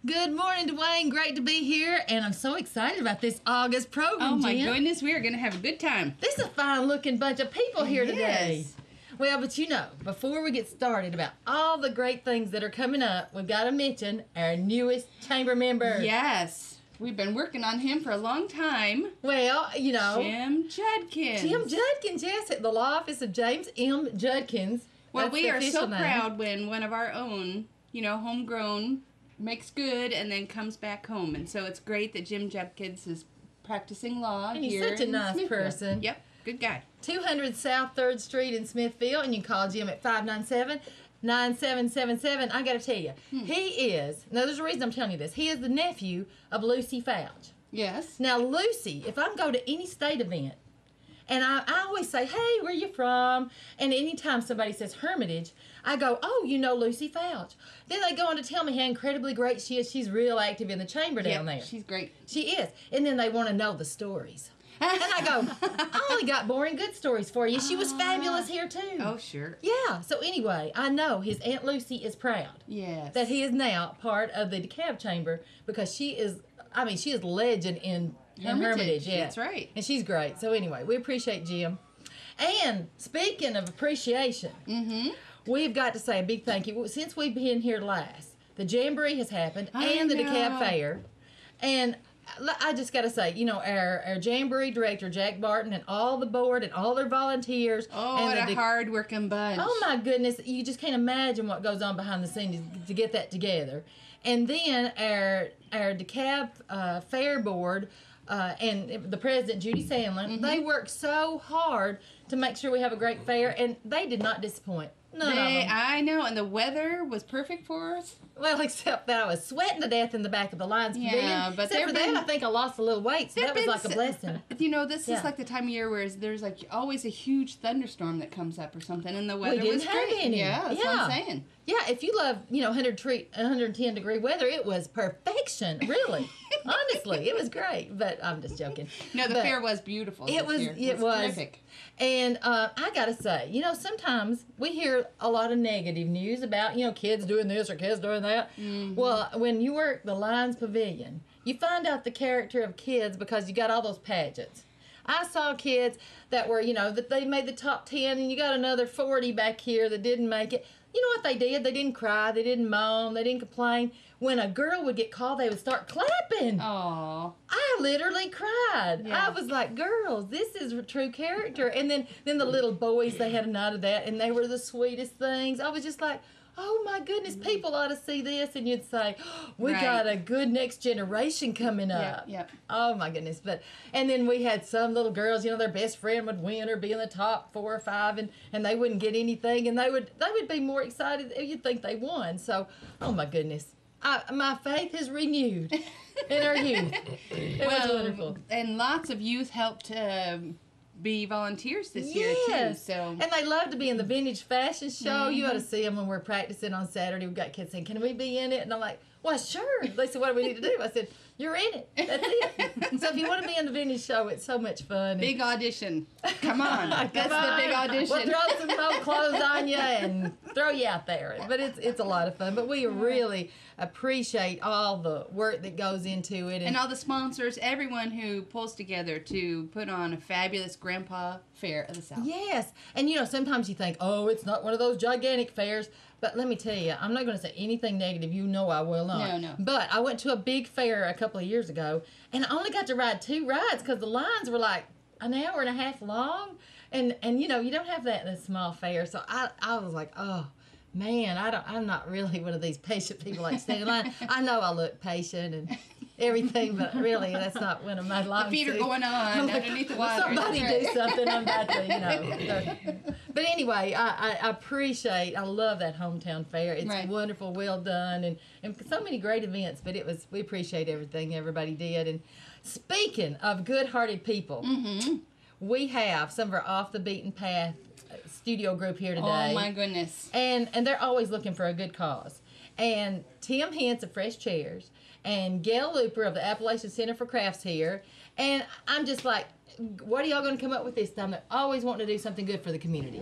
Good morning, Dwayne. Great to be here, and I'm so excited about this August program, Oh, my Jim. goodness. We are going to have a good time. This is a fine-looking bunch of people here today. Yes. Well, but before we get started about all the great things that are coming up, we've got to mention our newest chamber member. Yes. We've been working on him for a long time. Well, Jim Judkins. Jim Judkins, yes, at the law office of James M. Judkins. Well, That's we the are so official name. proud when one of our own, homegrown, makes good and then comes back home. And so it's great that Jim Judkins is practicing law And he's here such a in nice Smithville. person. Yep, good guy. 200 South 3rd Street in Smithfield, and you can call Jim at 597-9777. I got to tell you, he is, now there's a reason I'm telling you this, he is the nephew of Lucy Fouch. Yes. Now, Lucy, if I go to any state event, and I always say, hey, where you from? And anytime somebody says Hermitage, I go, oh, you know Lucy Fouch. Then they go on to tell me how incredibly great she is. She's real active in the chamber down there. She's great. She is. And then they want to know the stories. And I go, I only got boring good stories for you. She was fabulous here, too. Oh, sure. Yeah. So anyway, I know his Aunt Lucy is proud Yes. that he is now part of the DeKalb chamber because she is legend in Hermitage. Yeah. That's right. And she's great. So anyway, we appreciate Jim. And speaking of appreciation, we've got to say a big thank you. Since we've been here last, the Jamboree has happened and the DeKalb Fair. And I just got to say, our Jamboree director, Jack Barton, and all the board and all their volunteers. Oh, and what a hard-working bunch. Oh, my goodness. You just can't imagine what goes on behind the scenes to get that together. And then our DeKalb Fair Board and the president, Judy Sandlin, they worked so hard to make sure we have a great fair, and they did not disappoint. None of them. I know, and the weather was perfect for us. Well, except that I was sweating to death in the back of the Lions Pavilion. But except for that, I think I lost a little weight, so that was like a blessing. This is like the time of year where there's like always a huge thunderstorm that comes up or something, and the weather We didn't was have great. any. Yeah, that's what I'm saying. Yeah, if you love, 110 degree weather, it was perfection, really. Honestly, it was great, but I'm just joking. No, the fair was beautiful. It was terrific. And I gotta say, sometimes we hear a lot of negative news about, kids doing this or kids doing that. Well, when you work the Lions Pavilion, you find out the character of kids because you got all those pageants. I saw kids that were, that they made the top 10, and you got another 40 back here that didn't make it. You know what they did? They didn't cry. They didn't moan. They didn't complain. When a girl would get called, they would start clapping. Aww. I literally cried. Yeah. I was like, girls, this is a true character. And then the little boys, they had a night of that, and they were the sweetest things. I was just like, oh my goodness, people ought to see this. And you'd say, we got a good next generation coming up. Yep. Oh my goodness. And then we had some little girls, their best friend would win or be in the top 4 or 5, and they wouldn't get anything, and they would be more excited. You'd think they won. So, oh my goodness. My faith is renewed in our youth. It was wonderful. And lots of youth helped be volunteers this year, too. So. And they love to be in the vintage fashion show. You ought to see them when we're practicing on Saturday. We've got kids saying, can we be in it? And I'm like, well, sure. They said, what do we need to do? I said, you're in it. That's it. So if you want to be in the vintage show, it's so much fun. Big audition. Come on. That's the big audition. We'll throw some old clothes on you and throw you out there. But it's a lot of fun. But we really appreciate all the work that goes into it. And all the sponsors, everyone who pulls together to put on a fabulous Grandpa Fair of the South. Yes. And, sometimes you think, oh, it's not one of those gigantic fairs. But let me tell you, I'm not going to say anything negative. I will not. No. But I went to a big fair a couple of years ago, and I only got to ride 2 rides because the lines were like an hour and a half long. And you don't have that in a small fair. So I was like, oh, man, I'm not really one of these patient people like standing in line. I know I look patient and everything, but really that's not one of my lines. The feet are going on underneath the water. Somebody do something. I'm about to, But anyway, I love that hometown fair. It's wonderful, well done, and so many great events. But we appreciate everything everybody did. And speaking of good-hearted people, we have some of our off the beaten path studio group here today. Oh my goodness! And they're always looking for a good cause. And Tim Hintz of Fresh Chairs and Gail Looper of the Appalachian Center for Crafts here. And I'm just like, what are y'all going to come up with this time? They're always wanting to do something good for the community.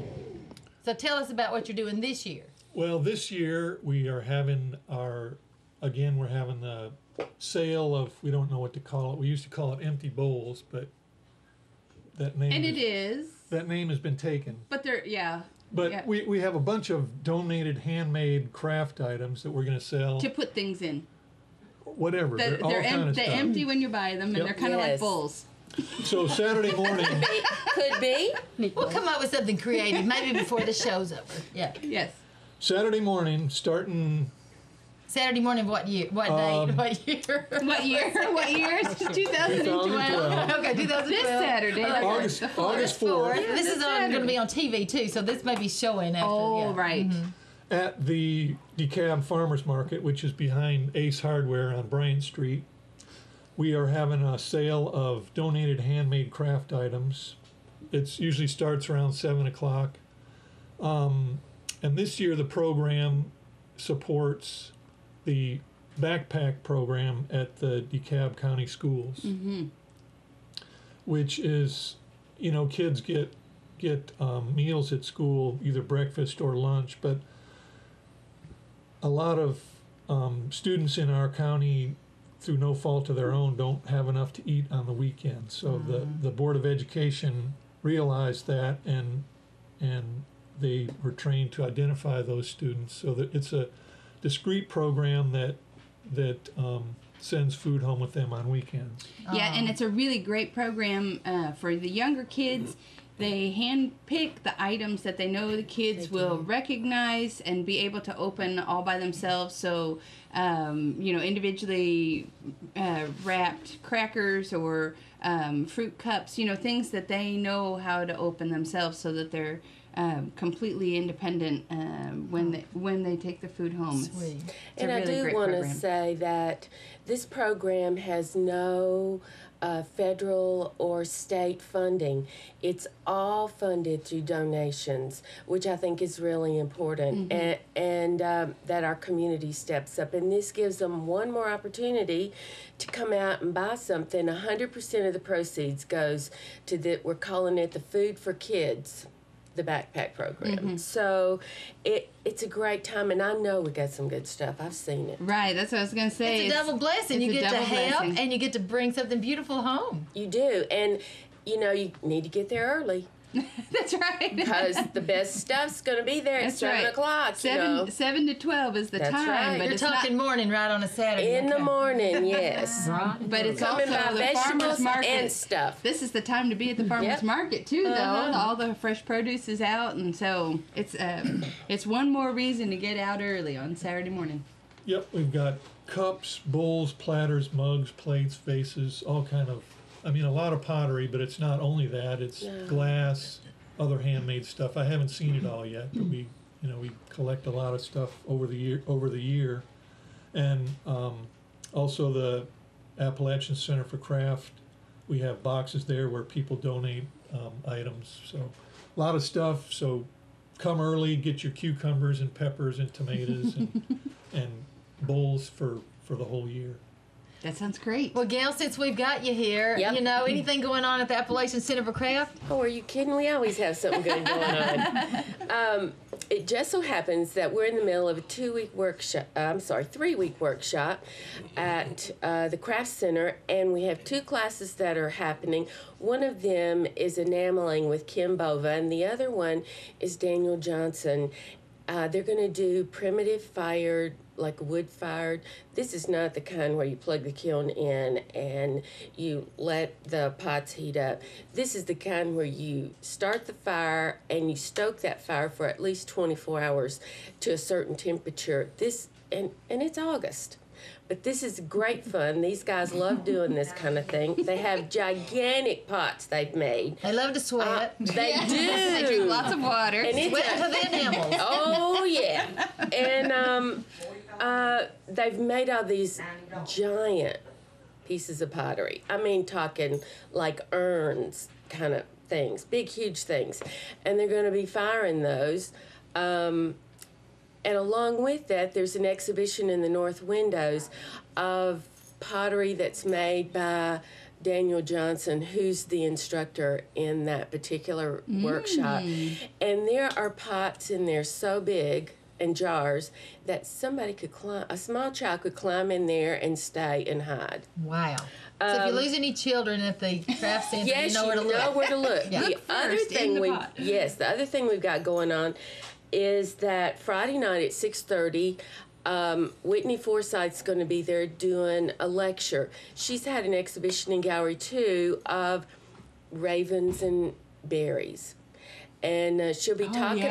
So tell us about what you're doing this year. Well, this year we are having our again, we're having the sale of, we don't know what to call it. We used to call it empty bowls, but that name And it is. that name has been taken. But they're, yeah. But yeah. we have a bunch of donated handmade craft items that we're going to sell. To put things in. Whatever. They're all kind of they're stuff. empty when you buy them, and Yep. they're kind of like Yes. bowls. So Saturday morning, Could be. We'll come up with something creative, maybe before the show's over. Yeah. Yes. Saturday morning, starting Saturday morning of what year? What day? What year? What year? What year? 2012. 2012. Okay, 2012. This Saturday. Okay. August, August Fourth. 4th, This is going to be on TV too, so this may be showing after. Oh, yeah. right. at the DeKalb Farmers Market, which is behind Ace Hardware on Bryant Street. We are having a sale of donated handmade craft items. It usually starts around 7 o'clock. And this year the program supports the backpack program at the DeKalb County Schools, which is, you know, kids get meals at school, either breakfast or lunch, but a lot of students in our county, through no fault of their own, don't have enough to eat on the weekends. So the Board of Education realized that, and they were trained to identify those students. So that it's a discrete program that sends food home with them on weekends. Yeah, and it's a really great program for the younger kids. They hand pick the items that they know the kids will recognize and be able to open all by themselves. So, you know, individually wrapped crackers or fruit cups, you know, things that they know how to open themselves, so that they're completely independent when they take the food home. Sweet. It's a And I really do great want to program. say that this program has no federal or state funding. It's all funded through donations, which I think is really important, and that our community steps up. And this gives them one more opportunity to come out and buy something. 100% of the proceeds goes to we're calling it the Food for Kids, the backpack program. So it's a great time, and I know we got some good stuff. I've seen it. Right, that's what I was going to say. It's a double blessing. You it's a get to double help, blessing. and you get to bring something beautiful home. You do, and you know you need to get there early That's right. because the best stuff's going to be there at That's 7 right. o'clock. 7 to 12 is the That's time, right. but You're it's talking morning, right, on a Saturday. In the okay. morning, yes. but it's Come also and buy the farmers vegetables market. and stuff. This is the time to be at the farmers Yep. market too, though. All the fresh produce is out, and so it's one more reason to get out early on Saturday morning. Yep, we've got cups, bowls, platters, mugs, plates, vases, all kind of, I mean, a lot of pottery, but it's not only that, it's glass, other handmade stuff. I haven't seen it all yet, but we collect a lot of stuff over the year. And also the Appalachian Center for Craft, we have boxes there where people donate items. So a lot of stuff. So come early, get your cucumbers and peppers and tomatoes and bowls for the whole year. That sounds great. Well, Gail, since we've got you here, Yep. you know, anything going on at the Appalachian Center for Craft? Oh, are you kidding? We always have something good going on. It just so happens that we're in the middle of a 3-week workshop at the Craft Center, and we have 2 classes that are happening. One of them is enameling with Kim Bova, and the other one is Daniel Johnson. They're going to do primitive fired, like wood-fired. This is not the kind where you plug the kiln in and you let the pots heat up. This is the kind where you start the fire and you stoke that fire for at least 24 hours to a certain temperature. And it's August. But this is great fun. These guys love doing this kind of thing. They have gigantic pots they've made. They love to sweat. They do. They drink lots of water. And it's Sweat for the enamels. Oh yeah, and they've made all these giant pieces of pottery. I mean, talking like urns kind of things, big, huge things, and they're going to be firing those. And along with that, there's an exhibition in the north windows of pottery that's made by Daniel Johnson, who's the instructor in that particular workshop. And there are pots in there so big and jars that somebody could climb, a small child could climb in there and stay and hide. Wow. So if you lose any children at the craft center, Yes, you know where to look. where to look. Yeah. The Look other first in thing the we pot. the other thing we've got going on is that Friday night at 6:30. Whitney Forsythe's going to be there doing a lecture. She's had an exhibition in Gallery 2 of ravens and berries. And she'll be talking,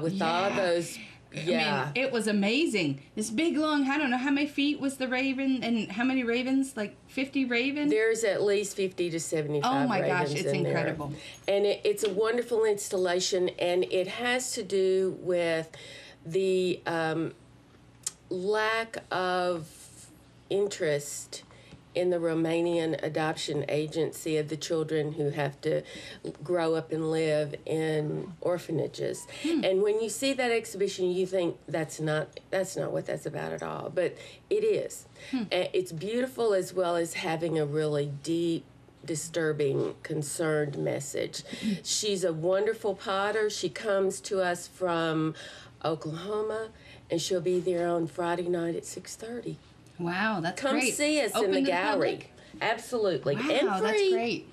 with all those, I mean, it was amazing. This big, long, I don't know how many feet was the raven, and how many ravens? Like 50 ravens? There's at least 50 to 75 Oh my gosh, ravens it's in there. incredible. And it's a wonderful installation, and it has to do with the lack of interest in the Romanian adoption agency of the children who have to grow up and live in orphanages. And when you see that exhibition, you think that's not what that's about at all, but it is. And it's beautiful, as well as having a really deep, disturbing, concerned message. She's a wonderful potter. She comes to us from Oklahoma, and she'll be there on Friday night at 6:30. Wow, that's Come great. see us Open in the to gallery. public? Absolutely. Wow, and free. that's great.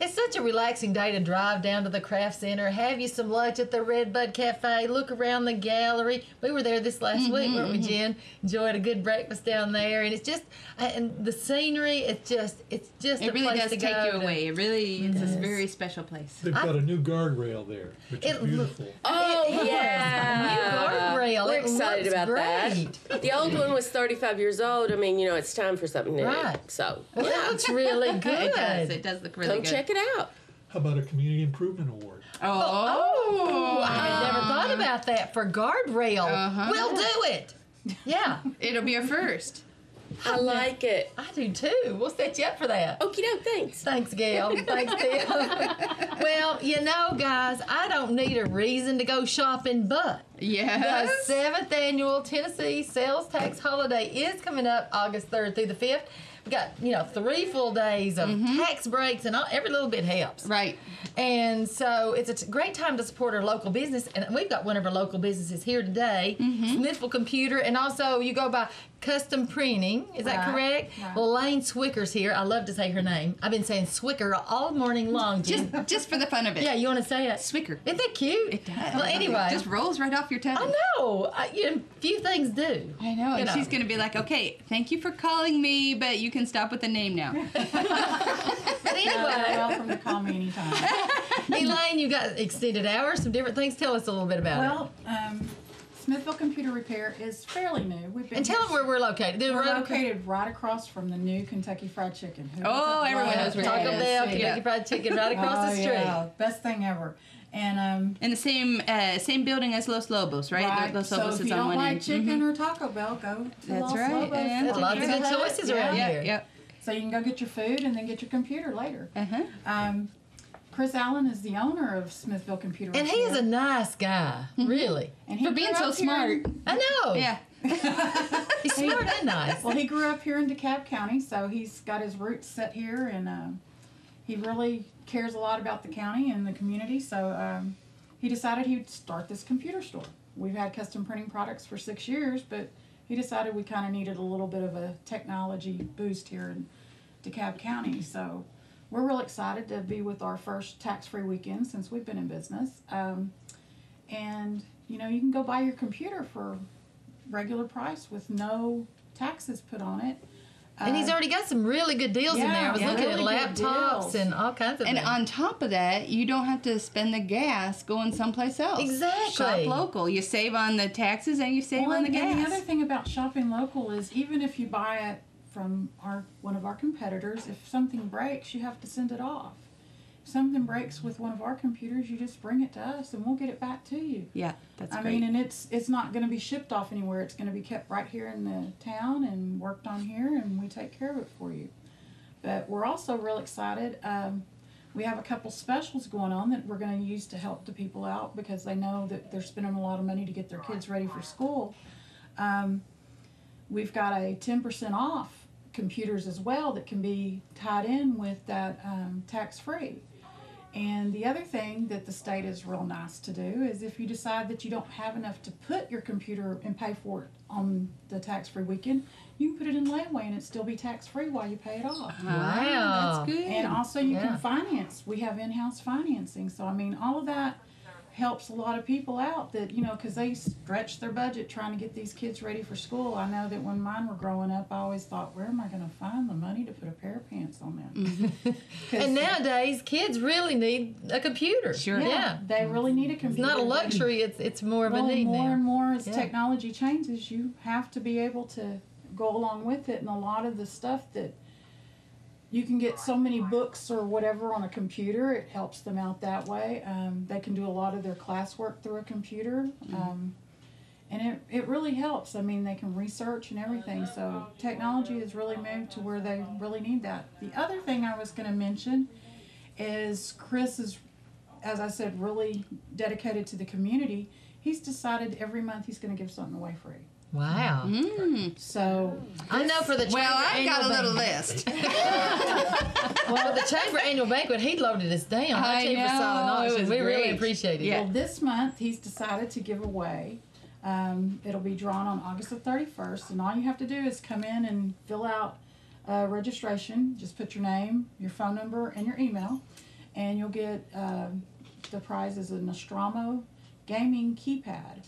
It's such a relaxing day to drive down to the craft center, have you some lunch at the Redbud Cafe, look around the gallery. We were there this last week, weren't we, Jen? Enjoyed a good breakfast down there, and it's just, and the scenery, it's just It a really place does to take go you to- away. It really is a very special place. They've got a new guardrail there, which is It beautiful. Oh, It is. yeah. New guardrail. We're It excited looks about great. that. The old one was 35 years old. I mean, it's time for something new. Right. So, Well, it looks really good. It does look really come good. check it out. How about a community improvement award? Oh, I had never thought about that for guardrail. Uh-huh. We'll do it. Yeah, It'll be a first. I like it. I do too. We'll set you up for that. Okie doke, thanks. Thanks, Gail. Thanks, Tim. Well, guys, I don't need a reason to go shopping, but the Yes. 7th annual Tennessee Sales Tax Holiday is coming up August 3rd through the 5th. We got, 3 full days of tax breaks, and every little bit helps. Right. And so it's a great time to support our local business. And we've got one of our local businesses here today, Smithville Computer. And also you go by Custom Printing. Is that correct? Right. Lane Swicker's here. I love to say her name. I've been saying Swicker all morning long. Just for the fun of it. Yeah, you want to say it? Swicker. Isn't that cute? It does. Well, anyway. Just rolls right off your tongue. I know. Few things do. I know, and she's going to be like, okay, thank you for calling me, but you can stop with the name now. But You're anyway, welcome to call me anytime. Elaine, you got extended hours, some different things. Tell us a little bit about it. Well, Smithville Computer Repair is fairly new. We've been And tell them where we're located. we're located right across from the new Kentucky Fried Chicken. Who Oh, doesn't everyone love knows where Taco that is. Bell, KFC? Kentucky Fried Chicken, right across the street. Yeah, best thing ever. And In the same building as Los Lobos, right? right, Los so Lobos if is you on don't one like end. chicken or Taco Bell, go to That's Los right, Lobos. yeah. There's lots of good Pizza Hut, choices around yeah. here. Yep. So you can go get your food and then get your computer later. Uh-huh. Chris Allen is the owner of Smithville Computer And he is a Repair. nice guy, really. And he For being grew so up here smart. in- I know. Yeah. He's smart and nice. Well, he grew up here in DeKalb County, so he's got his roots set here, and he really cares a lot about the county and the community. So he decided he'd start this computer store. We've had custom printing products for 6 years, but he decided we kind of needed a little bit of a technology boost here in DeKalb County. So we're real excited to be with our first tax-free weekend since we've been in business. And you can go buy your computer for regular price with no taxes put on it. And he's already got some really good deals in there. I was yeah, looking really at good laptops deals. and all kinds of And things. on top of that, you don't have to spend the gas going someplace else. Exactly. Shop local. You save on the taxes and you save on the and gas. the other thing about shopping local is even if you buy it from one of our competitors, if something breaks, you have to send it off. If something breaks with one of our computers, you just bring it to us and we'll get it back to you. Yeah, that's I great. mean, and it's not going to be shipped off anywhere. It's going to be kept right here in the town and worked on here, and we take care of it for you. But we're also real excited. We have a couple specials going on that we're going to use to help the people out because they know that they're spending a lot of money to get their kids ready for school. We've got a 10% off computers as well that can be tied in with that tax-free. And the other thing that the state is real nice to do is if you decide that you don't have enough to put your computer and pay for it on the tax-free weekend, you can put it in layaway and it still be tax-free while you pay it off. Wow. That's good. And also you Yeah. can finance. We have in-house financing. So, I mean, all of that helps a lot of people out that, you know, because they stretch their budget trying to get these kids ready for school. I know that when mine were growing up, I always thought, where am I going to find the money to put a pair of pants on them? And nowadays, kids really need a computer. Sure. Yeah. They really need a It's computer. not a luxury, it's more of a Well, need more now. and more as Yeah. technology changes, you have to be able to go along with it. And a lot of the stuff that you can get so many books or whatever on a computer, it helps them out that way. They can do a lot of their classwork through a computer. And it really helps. I mean, they can research and everything. So technology has really moved to where they really need that. The other thing I was going to mention is Chris is, as I said, really dedicated to the community. He's decided every month he's going to give something away free. Wow. So I know for the chamber Well, I've got a annual little banquet. list. Well, the chamber annual banquet, he loaded us down. I Our chamber know, silent it auction. was We really great. appreciate it. Yeah. well, this month he's decided to give away. It'll be drawn on August the 31st, and all you have to do is come in and fill out registration. Just put your name, your phone number, and your email, and you'll get the prize is a Nostromo gaming keypad.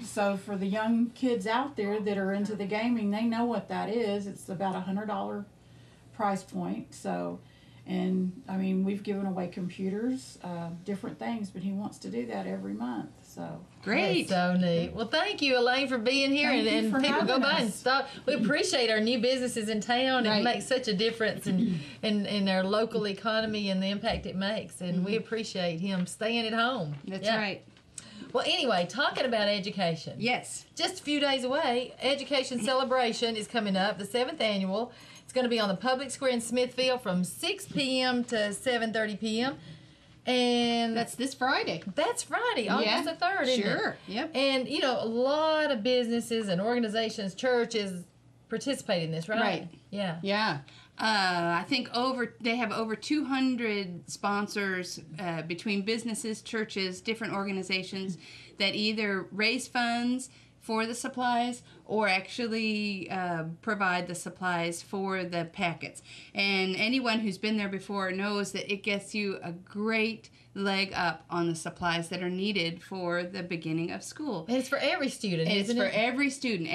So for the young kids out there that are into the gaming, they know what that is. It's about $100 price point. So, and I mean, we've given away computers, different things, but he wants to do that every month. So Great. That's so neat. Well, thank you, Elaine, for being here. Thank you and for people go having by and us. stop. We appreciate our new businesses in town. Right. It makes such a difference in our local economy and the impact it makes. And we appreciate him staying at home. That's Yeah. right. Well, anyway, talking about education. Yes. Just a few days away, Education Celebration is coming up, the 7th annual. It's going to be on the public square in Smithfield from 6 p.m. to 7:30 p.m. And That's this Friday. that's Friday, August the 3rd, isn't it? Sure. Yep. And, you know, a lot of businesses and organizations, churches participate in this, right? Right. Yeah. Yeah. I think they have over 200 sponsors between businesses, churches, different organizations that either raise funds for the supplies or actually provide the supplies for the packets. And anyone who's been there before knows that it gets you a great leg up on the supplies that are needed for the beginning of school. And it's for every student, It's isn't for it? every student.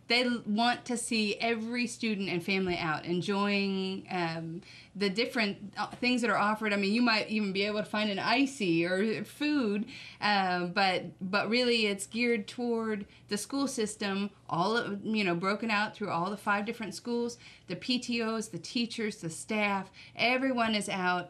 They want to see every student and family out enjoying the different things that are offered. I mean, you might even be able to find an icy or food, but really it's geared toward the school system. All of, broken out through all the 5 different schools. The PTOs, the teachers, the staff, everyone is out.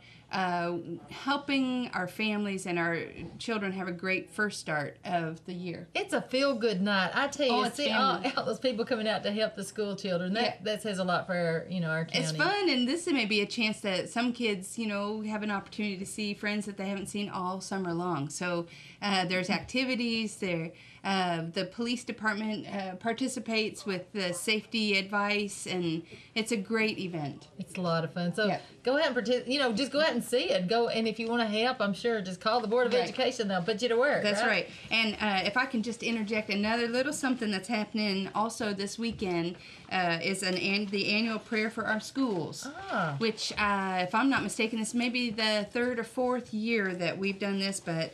Helping our families and our children have a great first start of the year. It's a feel-good night. I tell you, Oh, it's see all family. those people coming out to help the school children. That says a lot for our, our county. It's fun, and this may be a chance that some kids, have an opportunity to see friends that they haven't seen all summer long. So there's activities there. The police department participates with the safety advice, and it's a great event. It's a lot of fun. So Yeah. go out and participate. Just go out and see it. Go, and if you want to help, I'm sure just call the Board of Right. Education. They'll put you to work. That's right. And if I can just interject another little something that's happening also this weekend is the annual prayer for our schools. Ah. Which, if I'm not mistaken, this may be the 3rd or 4th year that we've done this, but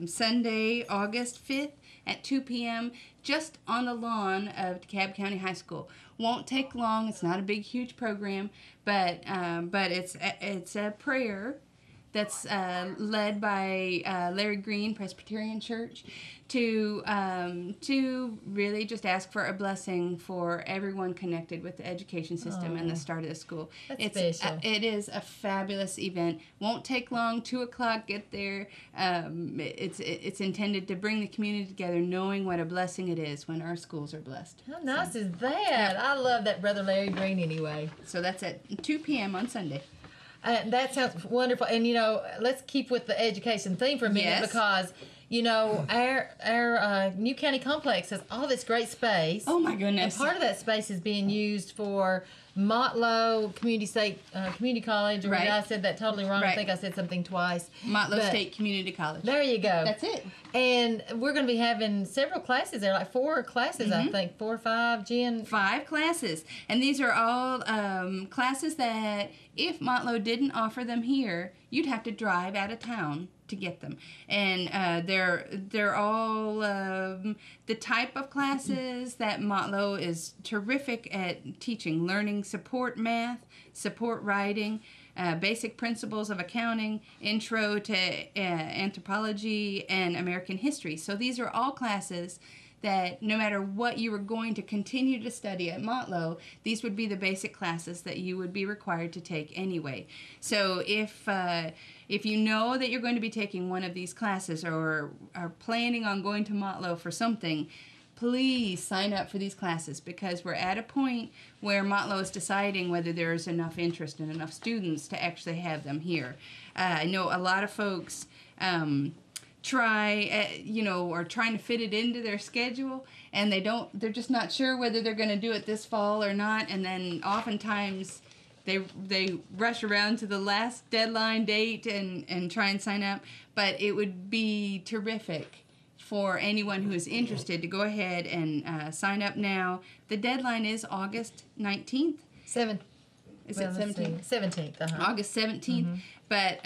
Sunday, August 5th at 2 p.m., just on the lawn of DeKalb County High School. Won't take long. It's not a big, huge program, but it's a prayer that's led by Larry Green Presbyterian Church to really just ask for a blessing for everyone connected with the education system and the start of the school. That's It's special. it is a fabulous event. Won't take long. 2:00, get there. It's intended to bring the community together, knowing what a blessing it is when our schools are blessed. How nice is that? I love that Brother Larry Green anyway. So that's at 2 p.m. on Sunday. That sounds wonderful. And, let's keep with the education theme for a minute Yes. because, our New County Complex has all this great space. Oh my And goodness. part of that space is being used for Motlow Community College. Or Right. I said that totally wrong. I Right. think I said something twice. Motlow But State Community College. There you go. That's it. And we're going to be having several classes there, like 4 classes, Mm-hmm. I think, 4 or 5. Jen, 5 classes, and these are all classes that if Motlow didn't offer them here, you'd have to drive out of town to get them. And they're all the type of classes that Motlow is terrific at teaching: learning support math, support writing, basic principles of accounting, intro to anthropology and American history. So these are all classes that no matter what you were going to continue to study at Motlow, these would be the basic classes that you would be required to take anyway. So if you know that you're going to be taking one of these classes or are planning on going to Motlow for something, please sign up for these classes, because we're at a point where Motlow is deciding whether there's enough interest and enough students to actually have them here. I know a lot of folks are trying to fit it into their schedule, and they're just not sure whether they're going to do it this fall or not, and then oftentimes they rush around to the last deadline date and try and sign up. But it would be terrific for anyone who is interested to go ahead and sign up now. The deadline is August 19th. 7. Is it 17th? 17th, August 17th. But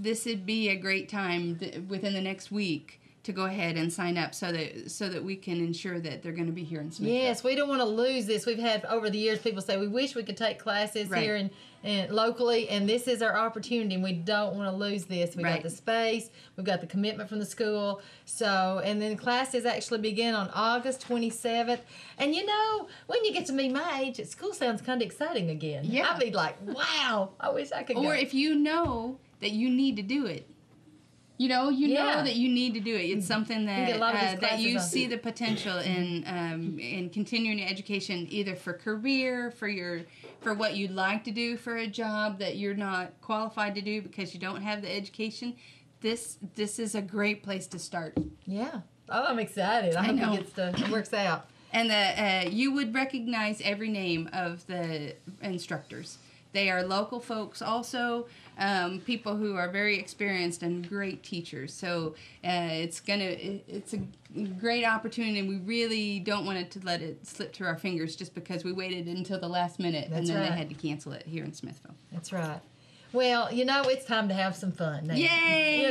this would be a great time within the next week to go ahead and sign up so that we can ensure that they're going to be here in Smithville. Yes, we don't want to lose this. We've had over the years people say we wish we could take classes Right. here and locally, and this is our opportunity, and we don't want to lose this. We Right. got the space, we've got the commitment from the school. So, and then classes actually begin on August 27th. And when you get to be my age, school sounds kind of exciting again. Yeah. I'd be like, wow, I wish I could go. Or if you know that you need to do it. You know that you need to do it. It's something get a lot of these that you classes on. see the potential in continuing your education, either for career, for what you'd like to do for a job that you're not qualified to do because you don't have the education. This is a great place to start. Yeah. Oh, I'm excited. I hope know. it works out. And you would recognize every name of the instructors. They are local folks also, people who are very experienced and great teachers. So it's a great opportunity, and we really don't want to let it slip through our fingers just because we waited until the last minute That's and then right. they had to cancel it here in Smithville. That's right. Well, it's time to have some fun now. Yay!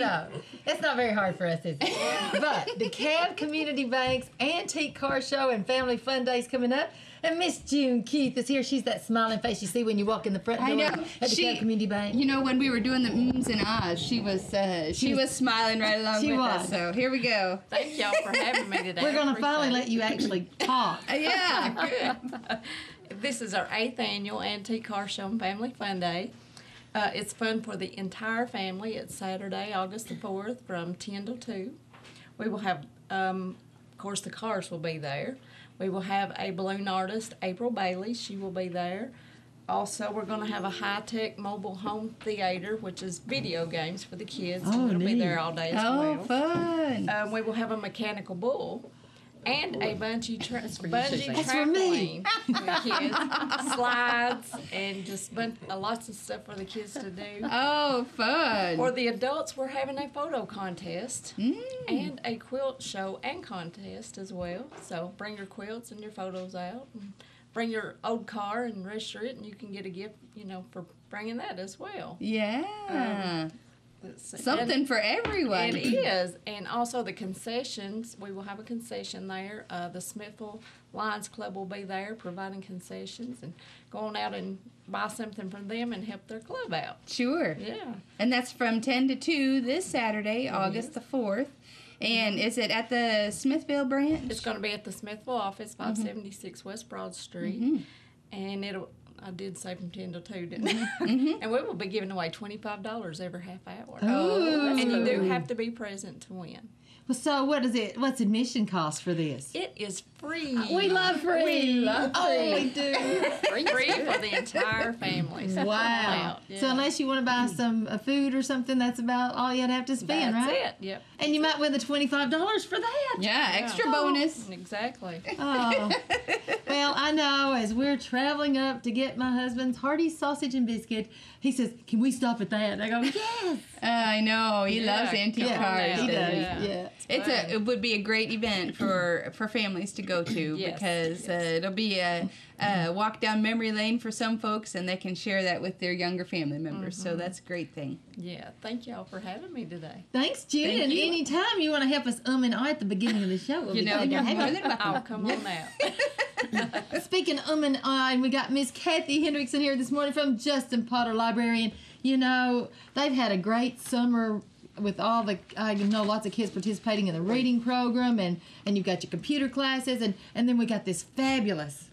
It's not very hard for us, is it? But DeKalb Community Bank's Antique Car Show and Family Fun Days coming up. And Miss June Keith is here. She's that smiling face you see when you walk in the front door I know. at DeKalb Community Bank. When we were doing the ums and ahs, she was smiling right along She with was. us. So here we go. Thank y'all for having me today. We're going I to finally appreciate let you actually talk. Yeah. it. This is our 8th annual Antique Car Show and Family Fun Day. It's fun for the entire family. It's Saturday, August the 4th from 10 till 2. We will have, of course, the cars will be there. We will have a balloon artist, April Bailey. She will be there. Also, we're going to have a high-tech mobile home theater, which is video games for the kids. Oh, It'll be neat. there all day as Oh, well. fun. We will have a mechanical bull and a bungee That's for trampoline for the kids, slides, and just lots of stuff for the kids to do. Oh, fun. For the adults, we're having a photo contest and a quilt show and contest as well. So bring your quilts and your photos out. And bring your old car and register it, and you can get a gift, for bringing that as well. Yeah. Let's see. Something for everyone. It is. And also the concessions. We will have a concession there. The Smithville Lions Club will be there providing concessions and going out and buy something from them and help their club out. Sure. Yeah. And that's from 10 to 2 this Saturday, August the 4th. And is it at the Smithville branch? It's going to be at the Smithville office, 576 West Broad Street. And I did say from 10 to 2, didn't I? And we will be giving away $25 every half hour. Oh. And you do have to be present to win. So what is it? What's admission cost for this? It is free. We love free. We love Oh, free. we do. Free for the entire family. So come Wow. out. So Yeah. unless you want to buy some food or something, that's about all you'd have to spend, That's right? it. Yep. And you might win the $25 for that. Yeah, extra Oh. bonus. Exactly. Oh. Well, I know as we're traveling up to get my husband's hearty sausage and biscuit, he says, "Can we stop at that?" And I go, "Yes." I know he Yeah, loves antique come on cars. now. He does. Yeah. Yeah. It would be a great event for families to go to Yes, because it'll be a walk down memory lane for some folks, and they can share that with their younger family members. So that's a great thing. Yeah. Thank y'all for having me today. Thanks, Jude. Thank And you. anytime you want to help us and I at the beginning of the show, we'll You be know, glad to you're have more you. than welcome. Oh, come on now. Speaking of and I, we got Miss Kathy Hendrickson here this morning from Justin Potter Library. And, you know, they've had a great summer with all the, I know lots of kids participating in the reading program, and you've got your computer classes, and then we got this fabulous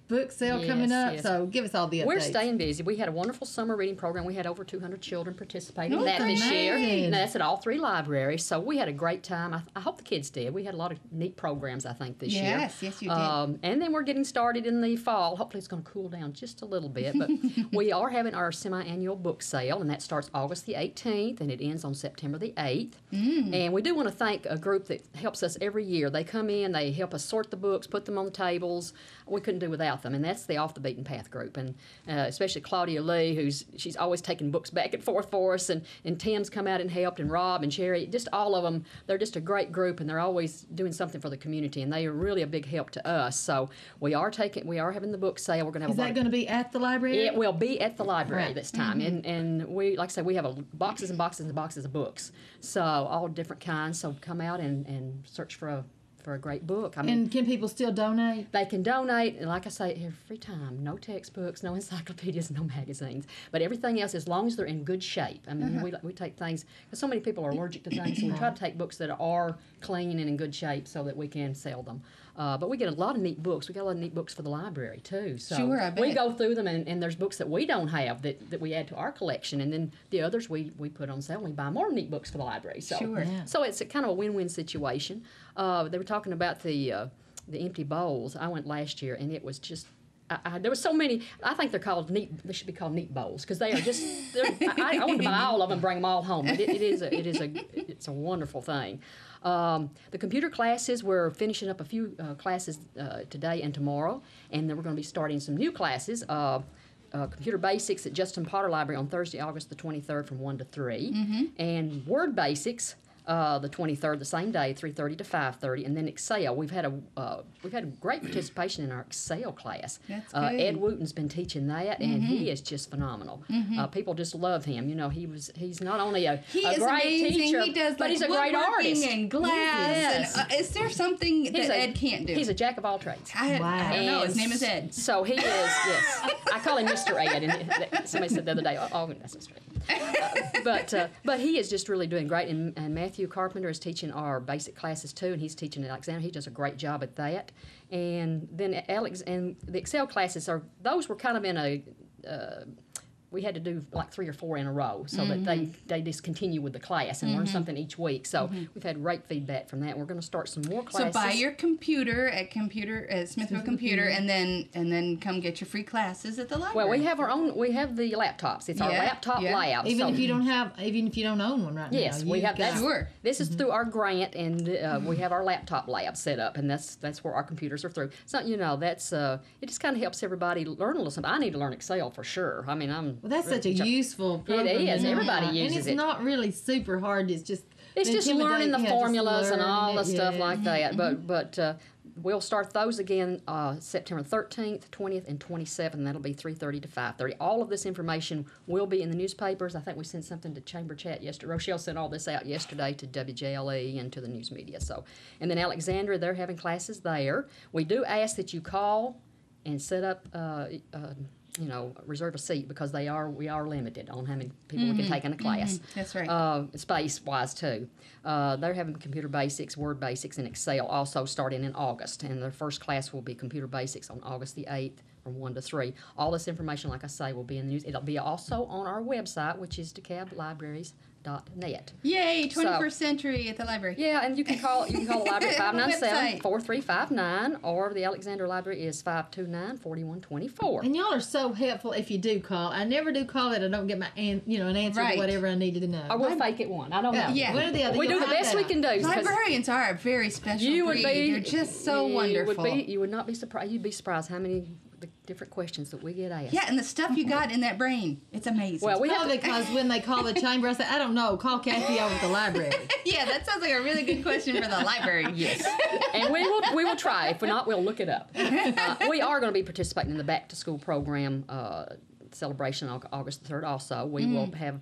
book sale coming Yes, up. yes. So give us all the updates. We're staying busy. We had a wonderful summer reading program. We had over 200 children participating in Oh, that this year. amazing. And that's at all 3 libraries. So we had a great time. I hope the kids did. We had a lot of neat programs, I think, this year. Yes, you did. And then we're getting started in the fall. Hopefully it's going to cool down just a little bit. But we are having our semi-annual book sale, and that starts August the 18th, and it ends on September the 8th. And we do want to thank a group that helps us every year. They come in, they help us sort the books, put them on the tables. We couldn't do without them, and that's the Off the Beaten Path group, and especially Claudia Lee, she's always taking books back and forth for us, and Tim's come out and helped, and Rob and Sherry, just all of them. They're just a great group, and they're always doing something for the community, and they are really a big help to us. So we are having the book sale. We're going to have Is that going to be at the library? It will be at the library Right. this time, and we, like I said, we have boxes and boxes and boxes of books, so all different kinds. So come out and search for a great book. I mean, And can people still donate? they can donate, and like I say, every time, no textbooks, no encyclopedias, no magazines, but everything else, as long as they're in good shape. I mean, we take things, because so many people are allergic to things, so we try to take books that are clean and in good shape so that we can sell them. But we get a lot of neat books. We got a lot of neat books for the library, too. So Sure, I we bet. go through them, and there's books that we don't have that we add to our collection, and then the others we put on sale, and we buy more neat books for the library. So, Sure. Yeah. so it's a kind of a win-win situation. They were talking about the empty bowls. I went last year, and it was just. There were so many. I think they're called neat. They should be called neat bowls because they are just. I want to buy all of them, and bring them all home. But it's a wonderful thing. The computer classes, we're finishing up a few classes today and tomorrow, and then we're going to be starting some new classes. Computer Basics at Justin Potter Library on Thursday, August the 23rd from 1 to 3, and Word Basics. The 23rd, the same day, 3:30 to 5:30, and then Excel. We've had a great participation in our Excel class. That's good. Ed Wooten's been teaching that, and he is just phenomenal. People just love him. You know, he's not only a He is great amazing. teacher, He does but like he's a great woodworking artist and glass. Yes. And, is there something that Ed can't do? He's a jack of all trades. I don't know. His And name is Ed. So he is, yes. I call him Mr. Ed, and somebody said the other day, oh, that's Mr. Ed. But he is just really doing great, and Matthew Carpenter is teaching our basic classes too, and he's teaching at Alexander. He does a great job at that. And then Alex and the Excel classes were kind of in a. We had to do like 3 or 4 in a row so that they just continue with the class and learn something each week. So we've had great feedback from that. We're going to start some more classes. So buy your computer at Smithville Computer, and then come get your free classes at the library. Well, we have our own. We have the laptops. It's our Yeah, laptop yeah. lab. Even so- if you don't own one right now. Yes, we you've have that. got- Sure. This is through our grant, and we have our laptop lab set up, and that's where our computers are through. So that's it. Just kind of helps everybody learn a little something. I need to learn Excel for sure. I mean, Well, that's such a useful program. is. to Everybody have. uses and it's it. not really super hard. It's just learning the intimidating, formulas and learning all the it, stuff yeah. like that. But we'll start those again September 13th, 20th, and 27th. That'll be 3:30 to 5:30. All of this information will be in the newspapers. I think we sent something to Chamber Chat yesterday. Rochelle sent all this out yesterday to WJLE and to the news media. So, and then Alexandria, they're having classes there. We do ask that you call and set up. Reserve a seat because we are limited on how many people we can take in a class. That's right. Space-wise, too. They're having Computer Basics, Word Basics, and Excel also starting in August. And their first class will be Computer Basics on August the 8th from 1 to 3. All this information, like I say, will be in the news. It'll be also on our website, which is DeKalbLibraries.net. Yay, 21st century at the library. Yeah, and you can call the library Website. 597-4359, or the Alexander Library is 529-4124. And y'all are so helpful if you do call. I never do call it. I don't get my an answer Right. to whatever I needed to know. Or we'll fake it one. I don't know. Yeah. One or the other. We You'll do the find best we out. can do. 'cause Librarians are a very special you would breed. be. They're just so wonderful. You would not be surprised. You'd be surprised how many the different questions that we get asked. Yeah, and the stuff you got in that brain, it's amazing. Well, we have Probably because when they call the chamber, I say, I don't know. Call Kathy over at the library. yeah, that sounds like a really good question for the library. Yes, and we will try. If we're not, we'll look it up. We are going to be participating in the back to school program celebration on August the 3rd. Also, we will have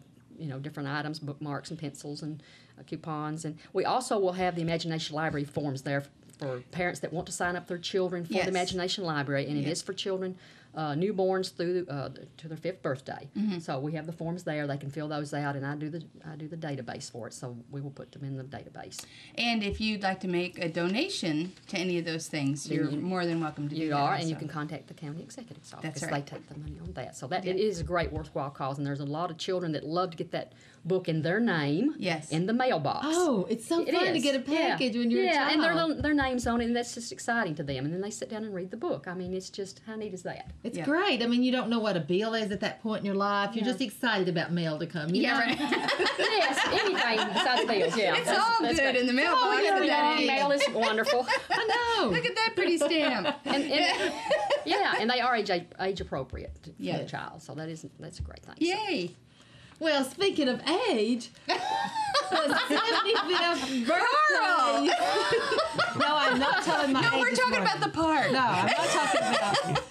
different items, bookmarks and pencils and coupons, and we also will have the Imagination Library forms there for parents that want to sign up their children for Yes. the Imagination Library, and it is for children newborns through to their 5th birthday. So we have the forms there; they can fill those out, and I do the database for it. So we will put them in the database. And if you'd like to make a donation to any of those things, you're more than welcome to do that. You are, and also. you can contact the county executive's office. That's They right. take the money on that. So that it is a great worthwhile cause, and there's a lot of children that love to get that book in their name Yes. in the mailbox. Oh, it's so It fun to is. get a package when you're a child. and their names on it, and that's just exciting to them. And then they sit down and read the book. I mean, it's just, how neat is that? It's Yeah. great. I mean, you don't know what a bill is at that point in your life. You're just excited about mail to come. You know? Right. Yes, anything besides bills, yeah. It's all good great. in the mailbox. Your at that age. mail is wonderful. I know. Look at that pretty stamp. and yeah, and they are age appropriate for Yeah. the child, so that's a great thing. Yay. Well, speaking of age, the 75th birthday. No, I'm not telling my age. No, we're this talking morning. about the park. No, I'm not talking about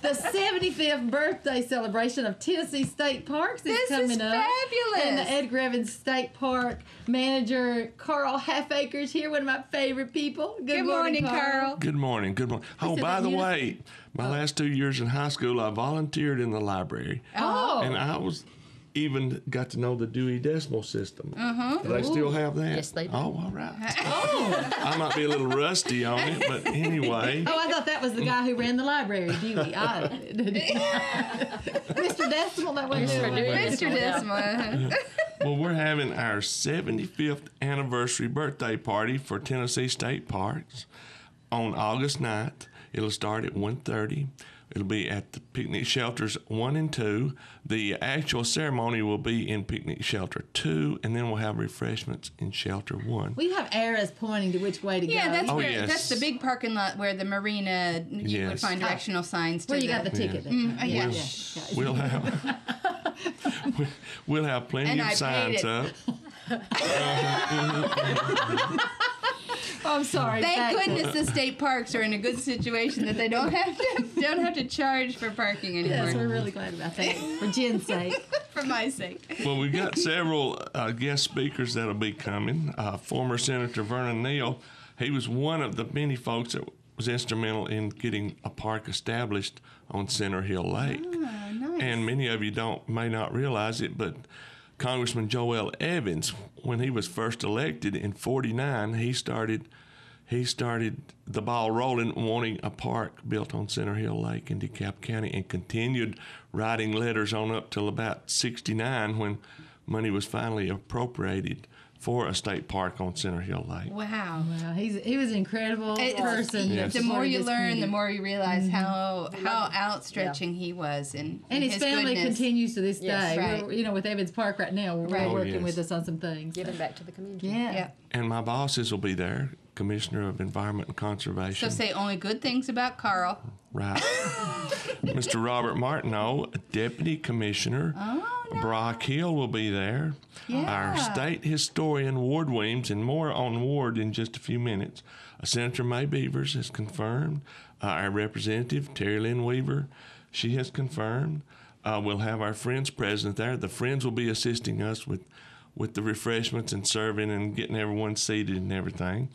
the 75th birthday celebration of Tennessee State Parks is This is coming up. fabulous. And the Edgar Evans State Park manager, Carl Halfacre's here, one of my favorite people. Good morning, Carl. Good morning. Good morning. Oh, said by that the you- way, my last 2 years in high school, I volunteered in the library. Oh. And I even got to know the Dewey Decimal System. Do they still have that? Yes, they do. Oh, all right. I might be a little rusty on it, but anyway. Oh, I thought that was the guy who ran the library, Dewey. Mr. Decimal, that wasn't Mr. him. Dewey. Mr. Decimal. Well, we're having our 75th anniversary birthday party for Tennessee State Parks on August 9th. It'll start at 1:30. It'll be at the picnic shelters 1 and 2. The actual ceremony will be in picnic shelter 2, and then we'll have refreshments in shelter 1. We have arrows pointing to which way to Yeah, go. that's Oh, where yes. that's the big parking lot where the marina you would Yes. find directional signs to where you got the ticket. then. yeah. We'll have we'll have plenty And of I paid signs it. up. Oh, I'm sorry. Thank Back- goodness the state parks are in a good situation that they don't have to charge for parking anymore. Yes, we're really glad about that. For Jen's sake. For my sake. Well, we've got several guest speakers that'll be coming. Former Senator Vernon Neal, he was one of the many folks that was instrumental in getting a park established on Center Hill Lake. Oh, nice. And many of you may not realize it, but Congressman Joel Evans, when he was first elected in '49, he started the ball rolling, wanting a park built on Center Hill Lake in DeKalb County, and continued writing letters on up till about '69 when money was finally appropriated for a state park on Center Hill Lake. Wow. Wow, he was an incredible person. Yes. The more you Supported this learn, the community. more you realize how outstretching he was and And his family goodness. continues to this Yes. day. Right. We're, with Evans Park right now, we're Right. Oh, working yes. with us on some things. Giving back to the community. Yeah. Yeah. And my bosses will be there, Commissioner of Environment and So Conservation. say only good things about Carl. Right. Mr. Robert Martineau, Deputy Commissioner. Brock Hill will be there. Yeah. Our state historian, Ward Weems, and more on Ward in just a few minutes. Senator May Beavers has confirmed. Our representative, Terry Lynn Weaver, she has confirmed. We'll have our Friends president there. The Friends will be assisting us with the refreshments and serving and getting everyone seated and everything.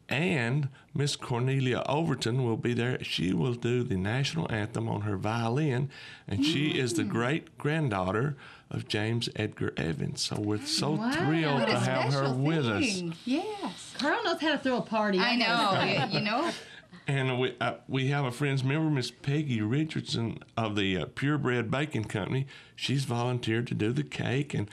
And Miss Cornelia Overton will be there. She will do the national anthem on her violin, and she is the great-granddaughter of James Edgar Evans. So we're so Wow. thrilled What a to have her special with us. thing. Yes. Carl knows how to throw a party. I know. You know. And we have a friend's member, Miss Peggy Richardson of the Purebred Baking Company. She's volunteered to do the cake, and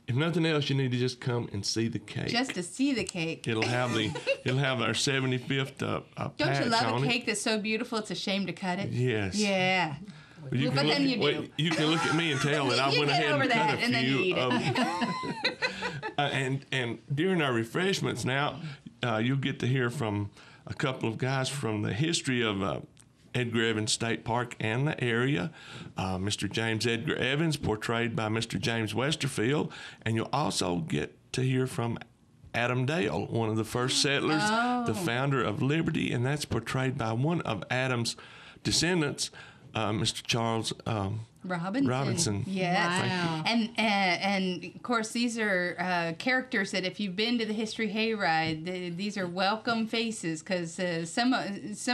if nothing else, you need to just come and see the cake. Just to see the cake. It'll have our 75th Don't patch you love on a it. cake that's so beautiful it's a shame to cut it? Yes. Yeah. But you But then you do. You can look at me and tell that I You went get ahead over and cut that, a and then you few eat of it. and during our refreshments now, you'll get to hear from a couple of guys from the history of Edgar Evans State Park and the area. Mr. James Edgar Evans, portrayed by Mr. James Westerfield, and you'll also get to hear from Adam Dale, one of the first settlers, the founder of Liberty, and that's portrayed by one of Adam's descendants, Mr. Charles Robinson. Yes. Wow. And of course, these are characters that if you've been to the History Hayride, these are welcome faces, because some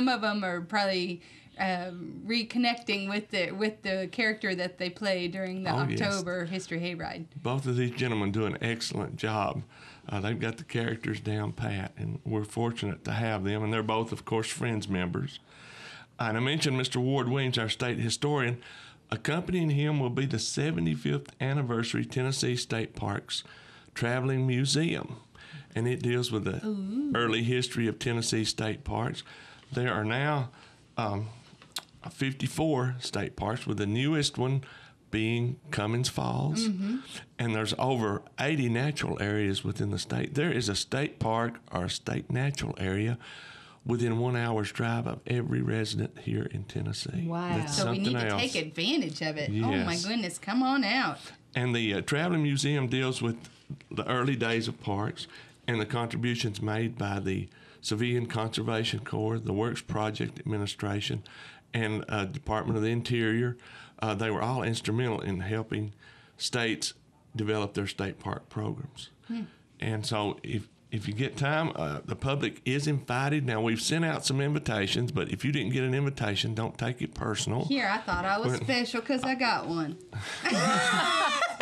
of them are probably reconnecting with the character that they play during the October History Hayride. Both of these gentlemen do an excellent job. They've got the characters down pat, and we're fortunate to have them. And they're both, of course, Friends members. And I mentioned Mr. Ward Weems, our state historian. Accompanying him will be the 75th anniversary Tennessee State Parks Traveling Museum, and it deals with the early history of Tennessee state parks. There are now 54 state parks, with the newest one being Cummins Falls, and there's over 80 natural areas within the state. There is a state park or a state natural area within 1 hour's drive of every resident here in Tennessee. Wow. That's So we something need to else. take advantage of it. Oh my Yes. goodness, come on out. And the Traveling Museum deals with the early days of parks and the contributions made by the Civilian Conservation Corps, the Works Project Administration, and Department of the Interior. They were all instrumental in helping states develop their state park programs. And so if you get time, the public is invited. Now, we've sent out some invitations, but if you didn't get an invitation, don't take it personal. Here, I thought I was special because I got one.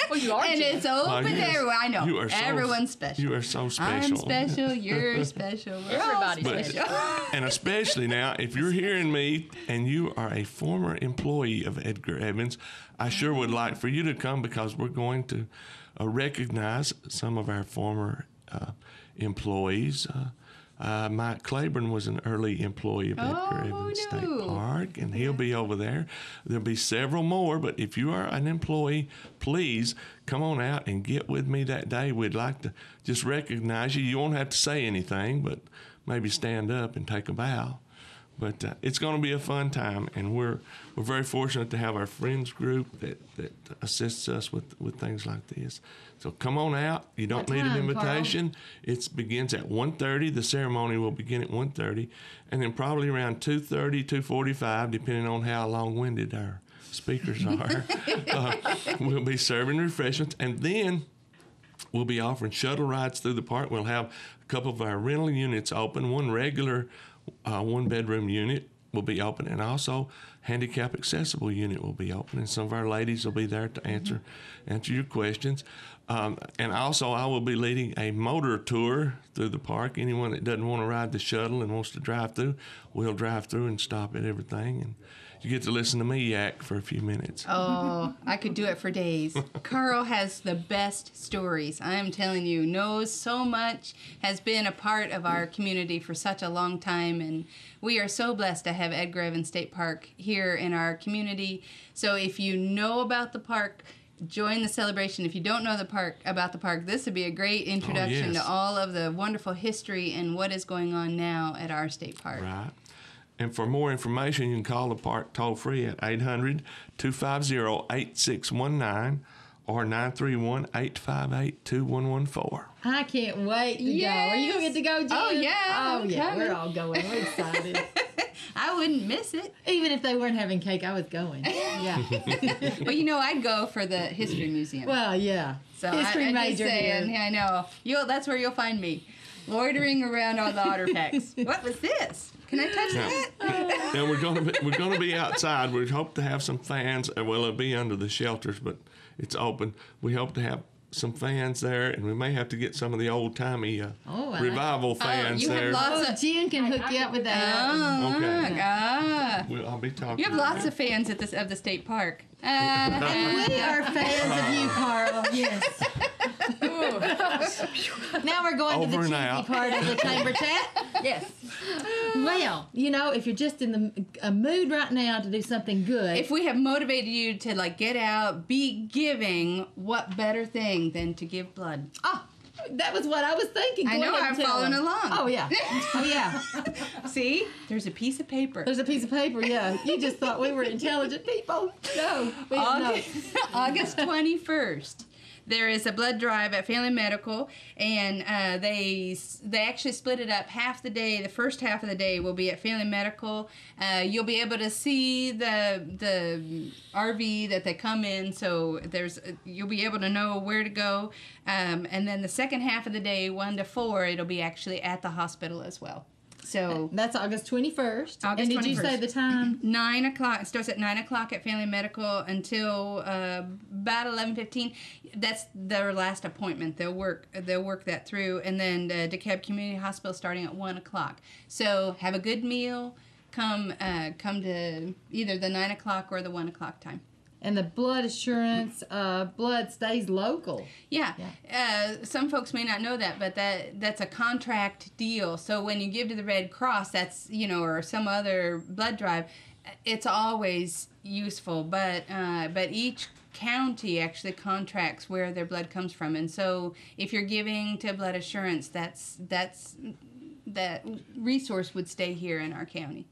Well, you are. And Jen. it's open to yes. everyone. I know. You are so- Everyone's special. You are so I'm special. special. You're special. We're all Everybody's But- special. And especially now, if you're hearing me and you are a former employee of Edgar Evans, I sure would like for you to come, because we're going to recognize some of our former employees. Mike Claiborne was an early employee of Edgar Evans State Park, and he'll be over there. There'll be several more, but if you are an employee, please come on out and get with me that day. We'd like to just recognize you. You won't have to say anything, but maybe stand up and take a bow. But it's going to be a fun time, and we're very fortunate to have our friends group that assists us with things like this. So come on out. You don't What need an time, invitation. It begins at 1:30. The ceremony will begin at 1:30, and then probably around 2:30, 2:45, depending on how long-winded our speakers are. We'll be serving refreshments, and then we'll be offering shuttle rides through the park. We'll have a couple of our rental units open, one regular one-bedroom unit will be open, and also handicap accessible unit will be open, and some of our ladies will be there to answer your questions. And also I will be leading a motor tour through the park. Anyone that doesn't want to ride the shuttle and wants to drive through, we'll drive through and stop at everything, and you get to listen to me yak for a few minutes. Oh, I could do it for days. Carl has the best stories. I am telling you, knows so much, has been a part of our community for such a long time, and we are so blessed to have Edgar Evans State Park here in our community. So if you know about the park, join the celebration. If you don't know about the park, this would be a great introduction yes. to all of the wonderful history and what is going on now at our state park. Right. And for more information, you can call the park toll-free at 800-250-8619 or 931-858-2114. I can't wait to go. Are you going to get to go, Jen? Oh, yeah, Oh, I'm yeah. coming. We're all going. We're excited. I wouldn't miss it. Even if they weren't having cake, I was going. Yeah. Well, you know, I'd go for the History Museum. Well, yeah. So History I'm major just saying, here. I know. That's where you'll find me, loitering around on the otter packs. What was this? Can I touch that? And we're gonna be outside. We hope to have some fans. Well, it'll be under the shelters, but it's open. We hope to have some fans there, and we may have to get some of the old-timey I revival fans you have there. lots of. Jen can hook you up with that. Okay. I'll be talking. You have lots of fans at of the state park. We are fans of you, Carl. Yes. Now we're going Over to the and cheesy out. part of the chamber chat. Yes. Well, if you're just in a mood right now to do something good. If we have motivated you to get out, be giving, what better thing than to give blood? That was what I was thinking. I Go know, ahead I'm and tell following them. along. Oh, yeah. Oh, yeah. See? There's a piece of paper. There's a piece of paper, yeah. You just thought we were intelligent people. No. We don't know. August 21st. There is a blood drive at Family Medical, and they actually split it up half the day. The first half of the day will be at Family Medical. You'll be able to see the RV that they come in, so you'll be able to know where to go. And then the second half of the day, 1 to 4, it'll be actually at the hospital as well. So that's August 21st. August and did you 21st. say the time? 9 o'clock. It starts at 9 o'clock at Family Medical until about 11:15. That's their last appointment. They'll work that through, and then DeKalb Community Hospital starting at 1 o'clock. So have a good meal. Come to either the 9 o'clock or the 1 o'clock time. And the blood assurance, blood stays local. Yeah. Some folks may not know that, but that's a contract deal. So when you give to the Red Cross, that's, or some other blood drive, it's always useful. But each county actually contracts where their blood comes from. And so if you're giving to blood assurance, that resource would stay here in our county.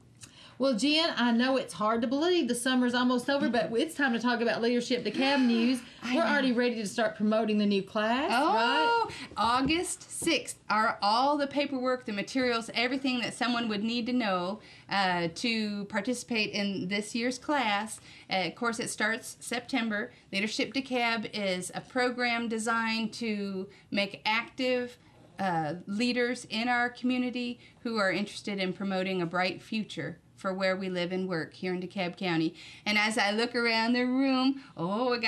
Well, Jen, I know it's hard to believe the summer's almost over, but it's time to talk about Leadership DeKalb news. We're already ready to start promoting the new class, right? August 6th. All the paperwork, the materials, everything that someone would need to know to participate in this year's class. Of course, it starts September. Leadership DeKalb is a program designed to make active leaders in our community who are interested in promoting a bright future for where we live and work here in DeKalb County. And as I look around the room, we're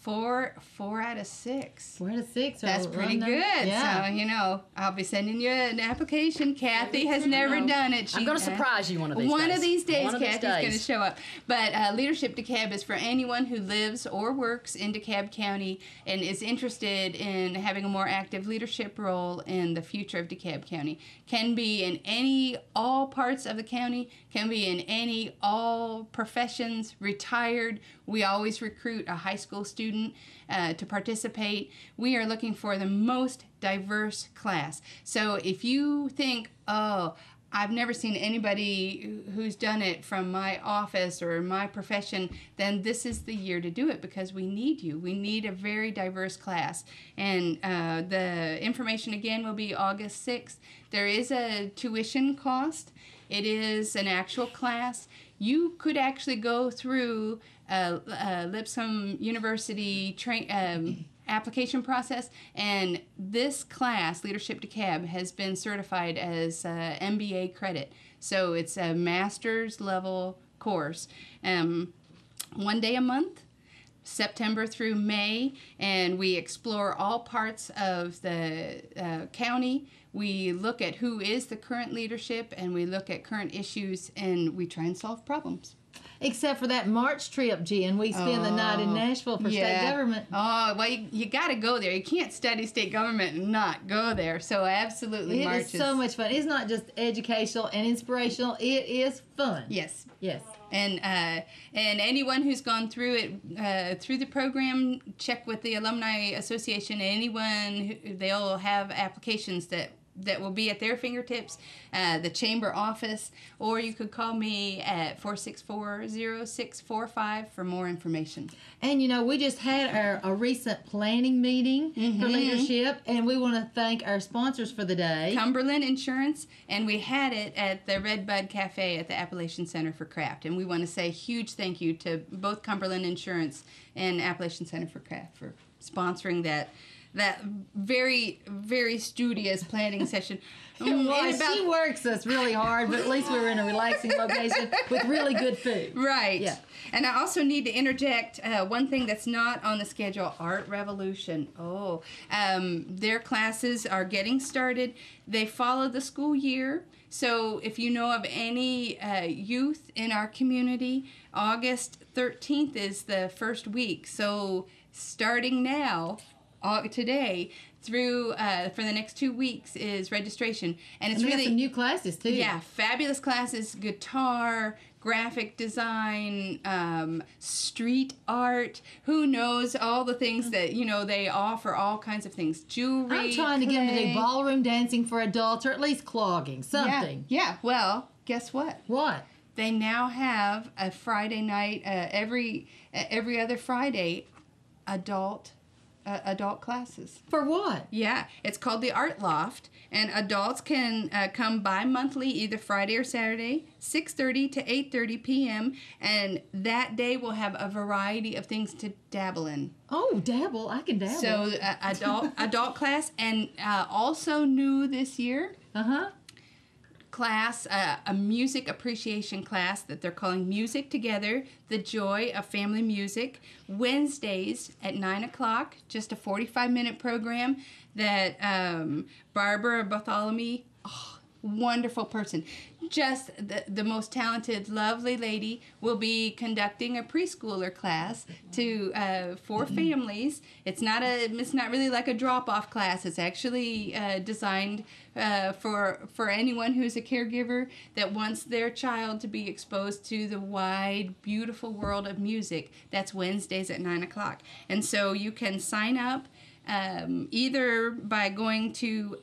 4 out of 6. 4 out of 6. That's pretty good. Yeah. So I'll be sending you an application. Kathy has never done it. I'm going to surprise you one of these days. One of these days, One of these Kathy's going to days. show up. But Leadership DeKalb is for anyone who lives or works in DeKalb County and is interested in having a more active leadership role in the future of DeKalb County. Can be in all parts of the county, can be in all professions, retired. We always recruit a high school student to participate. We are looking for the most diverse class. So if you think, I've never seen anybody who's done it from my office or my profession, then this is the year to do it because we need you. We need a very diverse class. And the information again will be August 6th. There is a tuition cost. It is an actual class. You could actually go through Lipscomb University application process, and this class, Leadership DeKalb, has been certified as MBA credit. So it's a master's level course. 1 day a month, September through May, and we explore all parts of the county. We look at who is the current leadership, and we look at current issues, and we try and solve problems. Except for that March trip, Jen. We spend the night in Nashville for state government. Oh, well, you got to go there. You can't study state government and not go there. So absolutely, March is so much fun. It's not just educational and inspirational. It is fun. Yes. Yes. And anyone who's gone through it through the program, check with the Alumni Association. Anyone they'll have applications that will be at their fingertips, the chamber office, or you could call me at 464-0645 for more information. And we just had a recent planning meeting for leadership, and we want to thank our sponsors for the day. Cumberland Insurance, and we had it at the Red Bud Cafe at the Appalachian Center for Craft. And we want to say a huge thank you to both Cumberland Insurance and Appalachian Center for Craft for sponsoring that that very, very studious planning session. Well, she works us really hard, but at least we were in a relaxing location with really good food. Right. Yeah. And I also need to interject one thing that's not on the schedule, Art Revolution. Their classes are getting started. They follow the school year. So if you know of any youth in our community, August 13th is the first week. So starting now, today, through for the next 2 weeks is registration. And it's And they really have some new classes too. Yeah, fabulous classes, guitar, graphic design, street art, who knows, all the things that, they offer, all kinds of things. Jewelry, I'm trying to get them to do play. ballroom dancing for adults, or at least clogging, something. Yeah, well, guess what? What? They now have a Friday night, every other Friday, adult classes. For what? Yeah, it's called the Art Loft, and adults can come bi-monthly, either Friday or Saturday, 6:30 to 8:30 p.m., and that day will have a variety of things to dabble in. Oh, dabble. I can dabble. So adult class, and also new this year, class, a music appreciation class that they're calling Music Together, The Joy of Family Music, Wednesdays at 9 o'clock, just a 45-minute program that Barbara Bartholomew, wonderful person, just the most talented, lovely lady, will be conducting a preschooler class for families. It's not really like a drop-off class. It's actually designed for anyone who's a caregiver that wants their child to be exposed to the wide, beautiful world of music. That's Wednesdays at 9 o'clock. And so you can sign up either by going to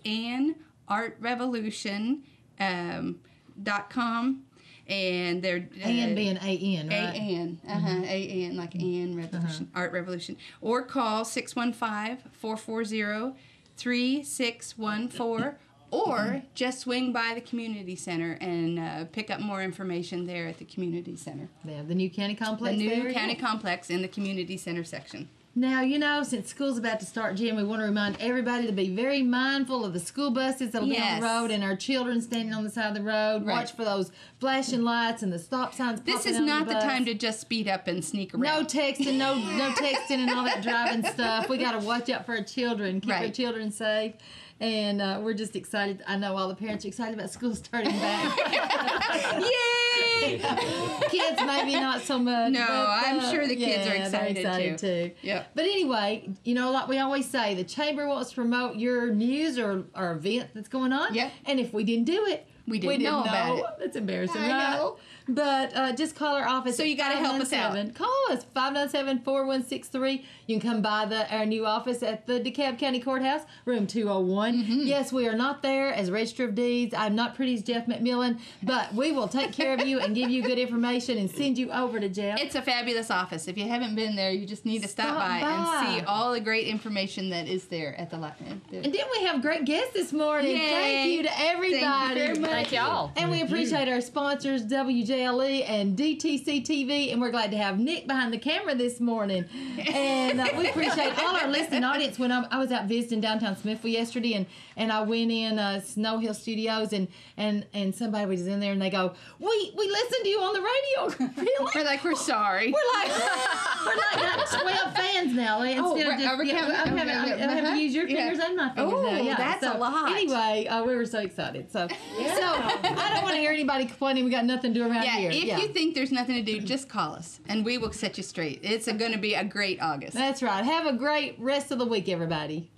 artrevolution.com, and they're Ann being A-N, right? A-N, A-N, like Ann Revolution, Art Revolution. Or call 615-440-3614, or just swing by the community center and pick up more information there at the community center. Yeah, the new county complex. The new there, county complex in the community center section. Now, since school's about to start, Jim, we want to remind everybody to be very mindful of the school buses that'll be on the road and our children standing on the side of the road. Right. Watch for those flashing lights and the stop signs popping This is on not the the bus. time to just speed up and sneak around. No texting, no texting and all that driving stuff. We got to watch out for our children, keep our children safe. And we're just excited. I know all the parents are excited about school starting back. Yay! Kids maybe not so much. No, but, I'm sure the kids are they're excited too. Yep. But anyway, like we always say, the chamber wants to promote your news or event that's going on. Yep. And if we didn't do it, we didn't know about it. That's embarrassing, I right? know. But just call our office. So you got to help us out. Call us, 597-4163. You can come by our new office at the DeKalb County Courthouse, room 201. Yes, we are not there as Register of Deeds. I'm not pretty as Jeff McMillan, but we will take care of you and give you good information and send you over to Jeff. It's a fabulous office. If you haven't been there, you just need to stop by and see all the great information that is there at the library. And then we have great guests this morning. Yay. Thank you to everybody. Thank you very much. Thank y'all. And we appreciate our sponsors, WJLE and DTC TV, and we're glad to have Nick behind the camera this morning. And we appreciate all our listening audience. When I was out visiting downtown Smithville yesterday, and I went in Snow Hill Studios, and somebody was in there, and they go, "We listened to you on the radio." Really? We're like, we're sorry. We're like 12 fans now. Instead of just, I'm having to use your fingers and my fingers now. Yeah, that's a lot. Anyway, we were so excited. So I don't want to hear anybody complaining we got nothing to do around here. If you think there's nothing to do, just call us, and we will set you straight. It's going to be a great August. That's right. Have a great rest of the week, everybody.